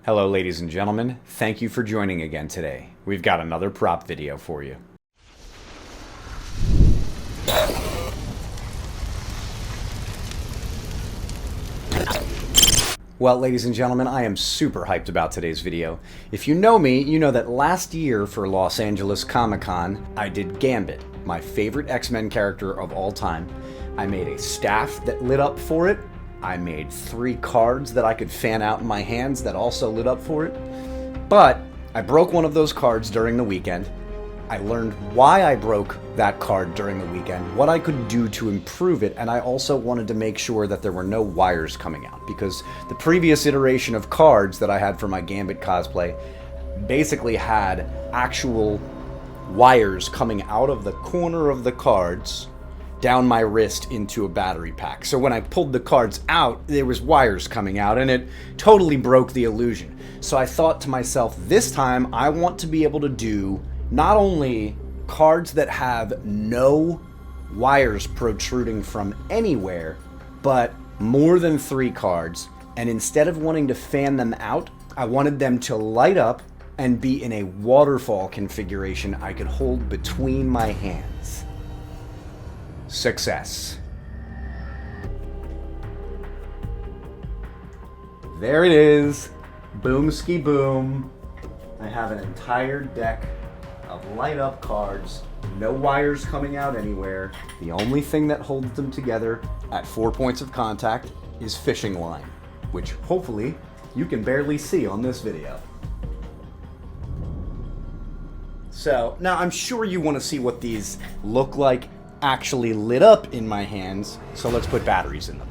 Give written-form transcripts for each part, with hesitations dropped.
Hello ladies and gentlemen, thank you for joining again today. We've got another prop video for you. Well, ladies and gentlemen, I am super hyped about today's video. If you know me, you know that last year for Los Angeles Comic-Con, I did Gambit, my favorite X-Men character of all time. I made a staff that lit up for it. I made 3 cards that I could fan out in my hands that also lit up for it. But I broke one of those cards during the weekend. I learned why I broke that card during the weekend, what I could do to improve it, and I also wanted to make sure that there were no wires coming out, because the previous iteration of cards that I had for my Gambit cosplay basically had actual wires coming out of the corner of the cards down my wrist into a battery pack. So when I pulled the cards out, there was wires coming out, and it totally broke the illusion. So I thought to myself, this time I want to be able to do not only cards that have no wires protruding from anywhere, but more than 3 cards. And instead of wanting to fan them out, I wanted them to light up and be in a waterfall configuration I could hold between my hands. Success. There it is. Boomski boom. I have an entire deck of light up cards, no wires coming out anywhere. The only thing that holds them together at 4 points of contact is fishing line, which hopefully you can barely see on this video. So now I'm sure you want to see what these look like actually lit up in my hands, so let's put batteries in them.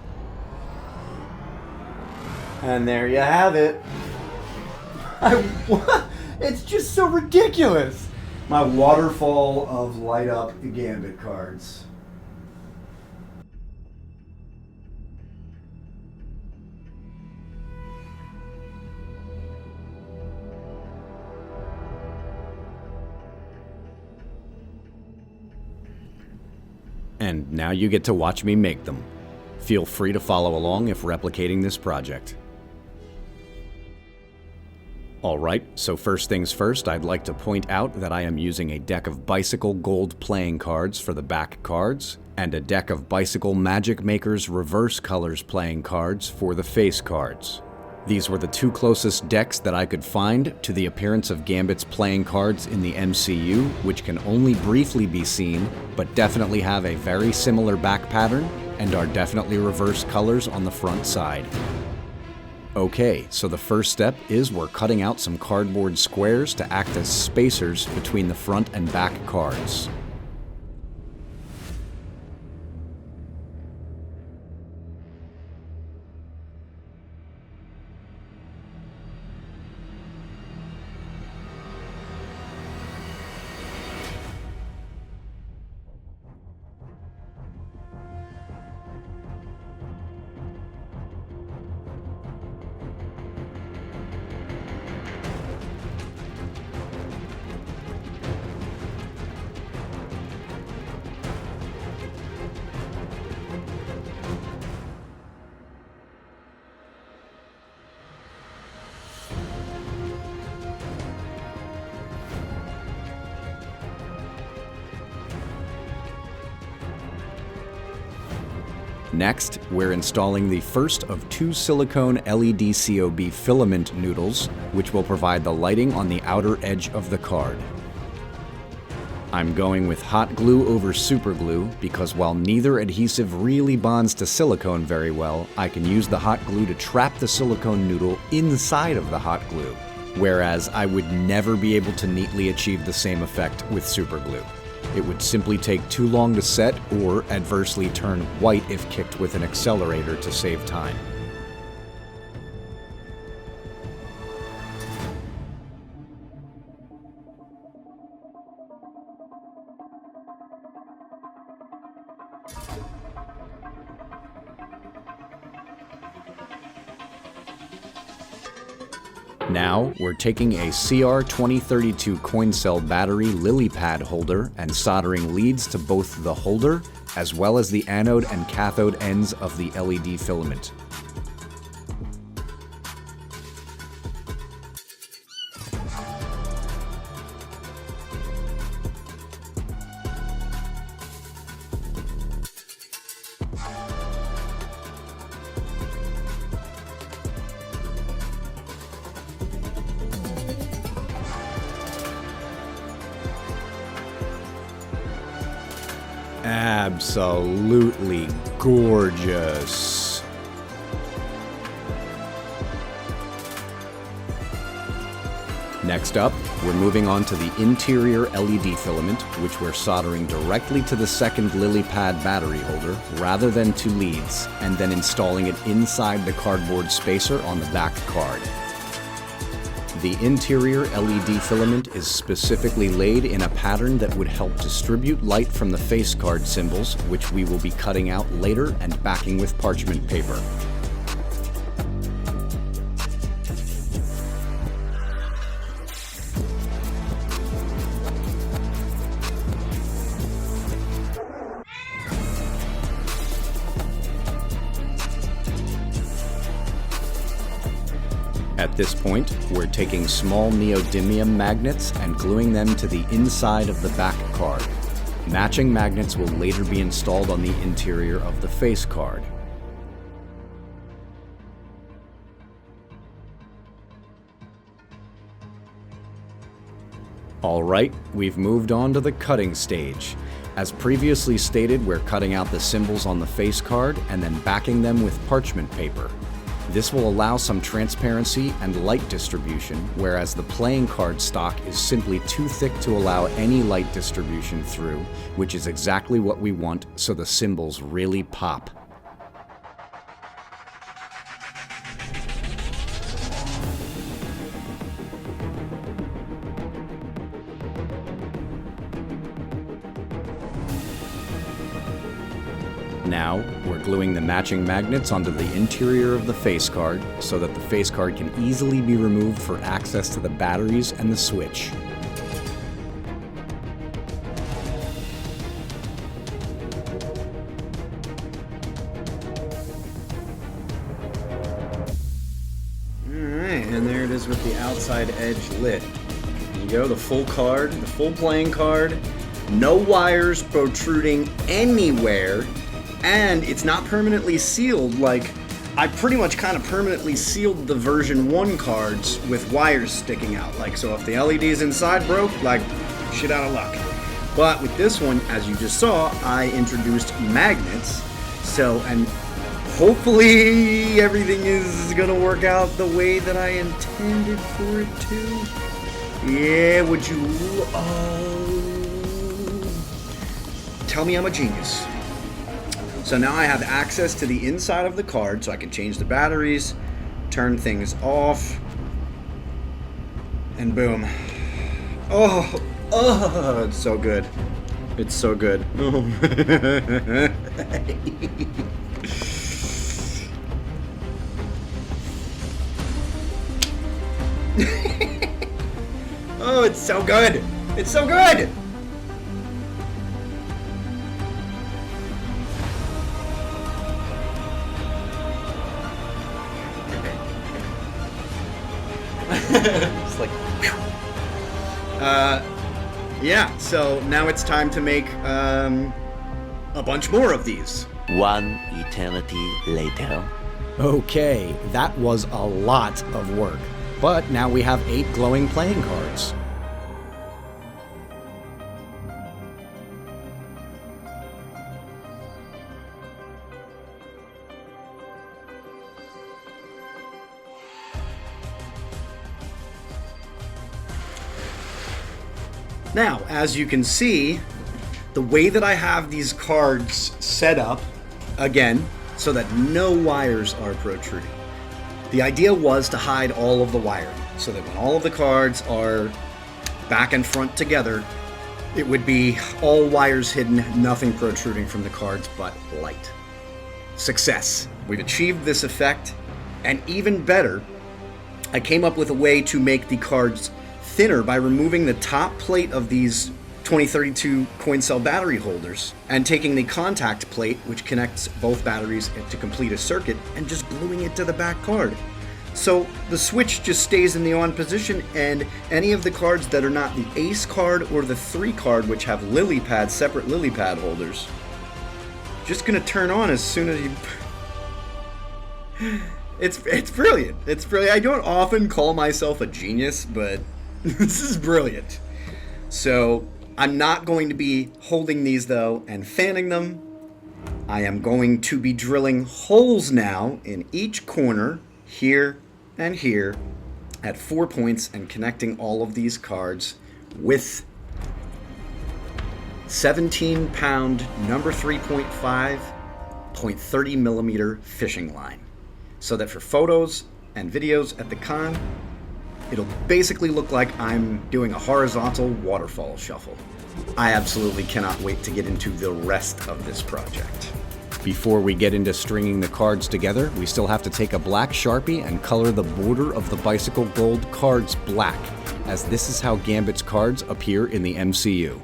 And there you have it. It's just so ridiculous. My waterfall of light up Gambit cards. And now you get to watch me make them. Feel free to follow along if replicating this project. Alright, so first things first, I'd like to point out that I am using a deck of Bicycle Gold playing cards for the back cards, and a deck of Bicycle Magic Makers Reverse Colors playing cards for the face cards. These were the 2 closest decks that I could find to the appearance of Gambit's playing cards in the MCU, which can only briefly be seen, but definitely have a very similar back pattern, and are definitely reverse colors on the front side. Okay, so the first step is we're cutting out some cardboard squares to act as spacers between the front and back cards. Next, we're installing the first of 2 silicone LED COB filament noodles, which will provide the lighting on the outer edge of the card. I'm going with hot glue over super glue because while neither adhesive really bonds to silicone very well, I can use the hot glue to trap the silicone noodle inside of the hot glue, whereas I would never be able to neatly achieve the same effect with super glue. It would simply take too long to set or adversely turn white if kicked with an accelerator to save time. Now, we're taking a CR2032 coin cell battery lily pad holder and soldering leads to both the holder as well as the anode and cathode ends of the LED filament. absolutely gorgeous. Next up, we're moving on to the interior LED filament, which we're soldering directly to the second lily pad battery holder rather than to leads, and then installing it inside the cardboard spacer on the back card. The interior LED filament is specifically laid in a pattern that would help distribute light from the face card symbols, which we will be cutting out later and backing with parchment paper. At this point, we're taking small neodymium magnets and gluing them to the inside of the back card. Matching magnets will later be installed on the interior of the face card. Alright, we've moved on to the cutting stage. As previously stated, we're cutting out the symbols on the face card and then backing them with parchment paper. This will allow some transparency and light distribution, whereas the playing card stock is simply too thick to allow any light distribution through, which is exactly what we want so the symbols really pop. Now, we're gluing the matching magnets onto the interior of the face card so that the face card can easily be removed for access to the batteries and the switch. Alright, and there it is with the outside edge lit. There you go, the full card, the full playing card, no wires protruding anywhere. And it's not permanently sealed. Like, I pretty much kind of permanently sealed the version 1 cards with wires sticking out. Like, so if the LEDs inside broke, like, shit out of luck. But with this one, as you just saw, I introduced magnets. So, and hopefully everything is gonna work out the way that I intended for it to. Yeah, would you? Oh. Tell me I'm a genius. So now I have access to the inside of the card, so I can change the batteries, turn things off, and boom. Oh, it's so good. It's so good. Oh, oh, it's so good. It's so good. It's like, yeah, so now it's time to make a bunch more of these. One eternity later. Okay, that was a lot of work, but now we have 8 glowing playing cards. Now, as you can see, the way that I have these cards set up, again, so that no wires are protruding. The idea was to hide all of the wiring, so that when all of the cards are back and front together, it would be all wires hidden, nothing protruding from the cards but light. Success. We've achieved this effect, and even better, I came up with a way to make the cards thinner by removing the top plate of these 2032 coin cell battery holders and taking the contact plate, which connects both batteries to complete a circuit, and just gluing it to the back card. So the switch just stays in the on position, and any of the cards that are not the ace card or the 3 card, which have lily pads, separate lily pad holders, just gonna turn on as soon as you... It's brilliant. It's brilliant. I don't often call myself a genius, but this is brilliant. So I'm not going to be holding these though and fanning them. I am going to be drilling holes now in each corner, here and here, at 4 points, and connecting all of these cards with 17-pound number 3.5 .30 millimeter fishing line, so that for photos and videos at the con, it'll basically look like I'm doing a horizontal waterfall shuffle. I absolutely cannot wait to get into the rest of this project. Before we get into stringing the cards together, we still have to take a black Sharpie and color the border of the Bicycle Gold cards black, as this is how Gambit's cards appear in the MCU.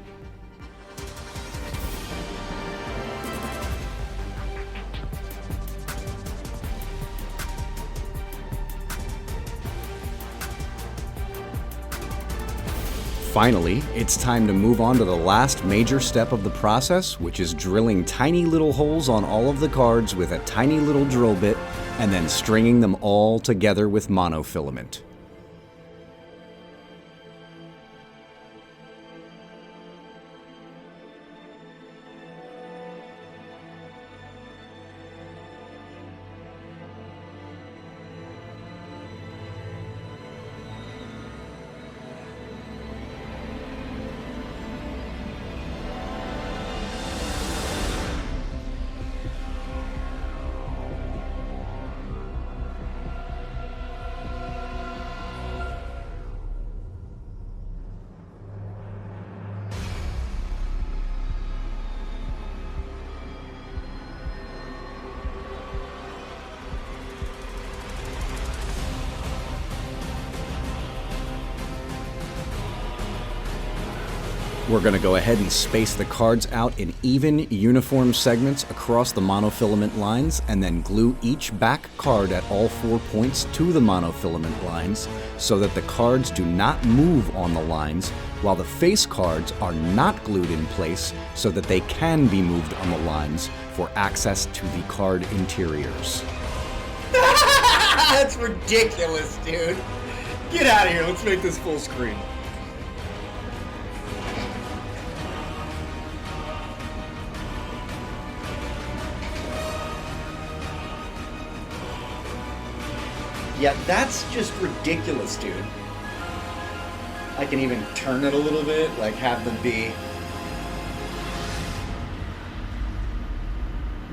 Finally, it's time to move on to the last major step of the process, which is drilling tiny little holes on all of the cards with a tiny little drill bit, and then stringing them all together with monofilament. We're going to go ahead and space the cards out in even, uniform segments across the monofilament lines, and then glue each back card at all 4 points to the monofilament lines so that the cards do not move on the lines, while the face cards are not glued in place so that they can be moved on the lines for access to the card interiors. That's ridiculous, dude. Get out of here. Let's make this full screen. Yeah, that's just ridiculous, dude. I can even turn it a little bit, like have them be...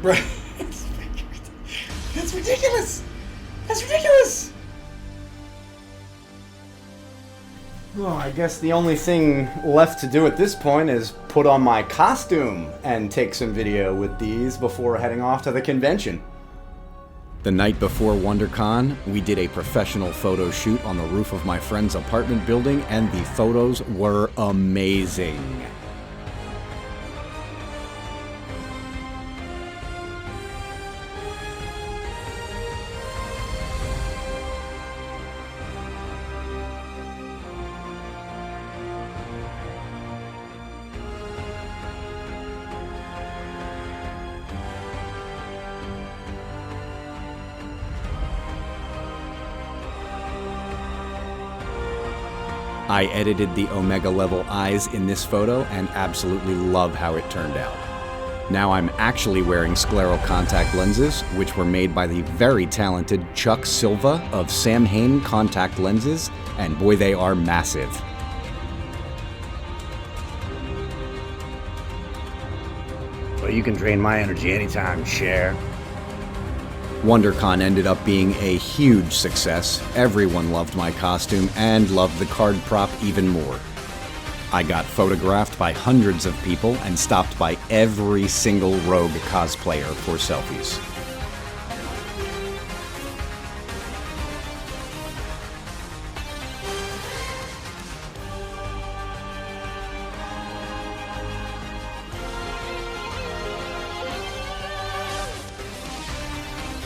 Bro, that's ridiculous! That's ridiculous! Well, I guess the only thing left to do at this point is put on my costume and take some video with these before heading off to the convention. The night before WonderCon, we did a professional photo shoot on the roof of my friend's apartment building, and the photos were amazing. I edited the Omega level eyes in this photo and absolutely love how it turned out. Now I'm actually wearing scleral contact lenses, which were made by the very talented Chuck Silva of Sam Hain Contact Lenses, and boy, they are massive. Well, you can drain my energy anytime, Cher. WonderCon ended up being a huge success. Everyone loved my costume and loved the card prop even more. I got photographed by hundreds of people and stopped by every single Rogue cosplayer for selfies.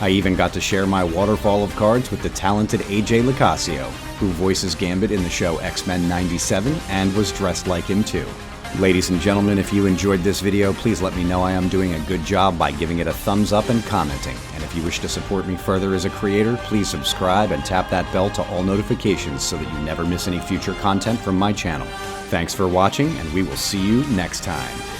I even got to share my waterfall of cards with the talented AJ Locascio, who voices Gambit in the show X-Men '97 and was dressed like him too. Ladies and gentlemen, if you enjoyed this video, please let me know I am doing a good job by giving it a thumbs up and commenting. And if you wish to support me further as a creator, please subscribe and tap that bell to all notifications so that you never miss any future content from my channel. Thanks for watching, and we will see you next time.